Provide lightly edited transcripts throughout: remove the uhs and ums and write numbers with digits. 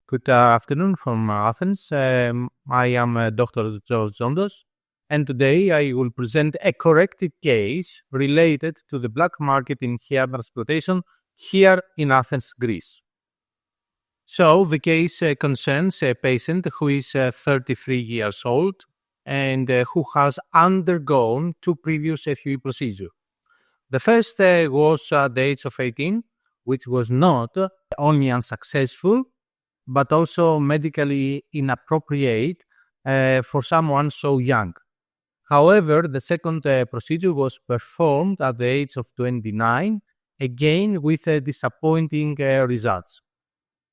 Good afternoon from Athens. I am Dr. Giorgios Zontos, and today I will present a corrective case related to the black market in hair transplantation here in Athens, Greece. So, the case concerns a patient who is 33 years old and who has undergone two previous FUE procedures. The first was at the age of 18, which was not only unsuccessful, but also medically inappropriate for someone so young. However, the second procedure was performed at the age of 29, again with disappointing results.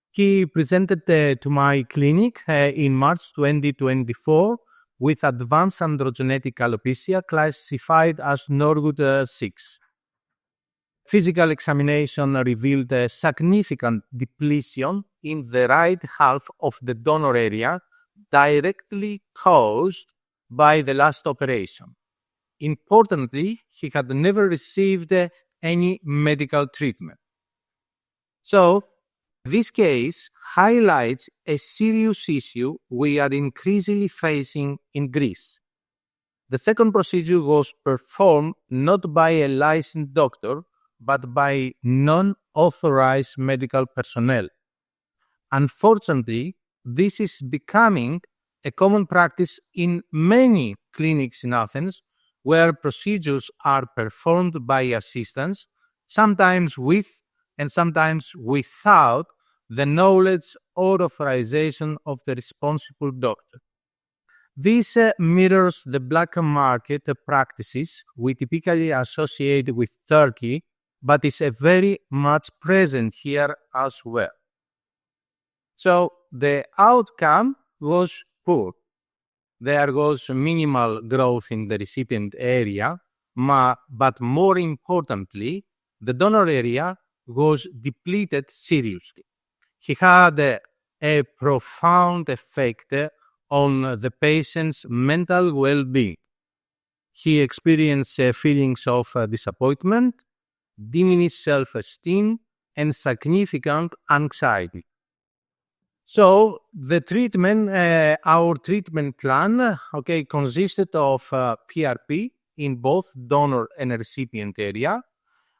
He presented to my clinic in March 2024 with advanced androgenetic alopecia classified as Norwood 6. Physical examination revealed a significant depletion in the right half of the donor area directly caused by the last operation. Importantly, he had never received any medical treatment. So, this case highlights a serious issue we are increasingly facing in Greece. The second procedure was performed not by a licensed doctor, but by non-authorized medical personnel. Unfortunately, this is becoming a common practice in many clinics in Athens, where procedures are performed by assistants, sometimes with and sometimes without the knowledge or authorization of the responsible doctor. This mirrors the black market practices we typically associate with Turkey, but is very much present here as well. So the outcome was poor. There was minimal growth in the recipient area, but more importantly, the donor area was depleted seriously. He had a profound effect on the patient's mental well-being. He experienced feelings of disappointment, diminished self-esteem, and significant anxiety. So the treatment, our treatment plan, consisted of PRP in both donor and recipient area,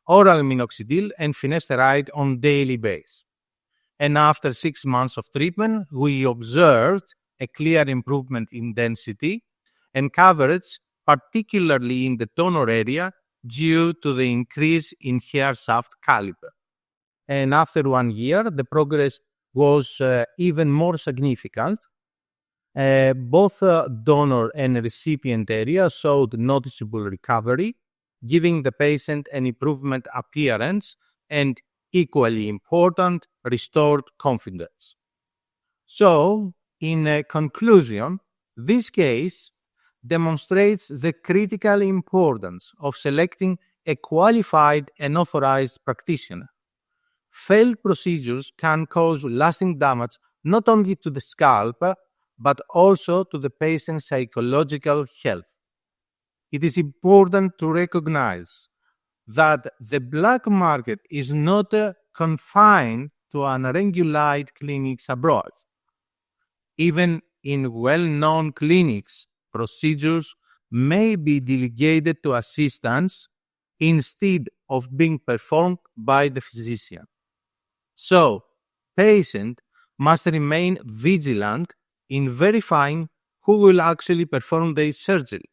oral minoxidil, and finasteride on daily basis. And after 6 months of treatment, we observed a clear improvement in density and coverage, particularly in the donor area, due to the increase in hair shaft caliber. And after 1 year, the progress was even more significant. Both donor and recipient area showed noticeable recovery, giving the patient an improvement appearance and, equally important, restored confidence. So, in conclusion, this case demonstrates the critical importance of selecting a qualified and authorized practitioner. Failed procedures can cause lasting damage not only to the scalp, but also to the patient's psychological health. It is important to recognize that the black market is not confined to unregulated clinics abroad. Even in well-known clinics, procedures may be delegated to assistants instead of being performed by the physician. So, patients must remain vigilant in verifying who will actually perform the surgery.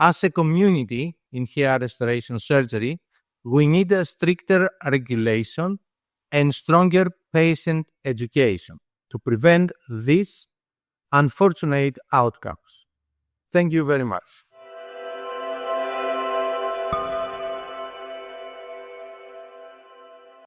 As a community in hair restoration surgery, we need a stricter regulation and stronger patient education to prevent these unfortunate outcomes. Thank you very much.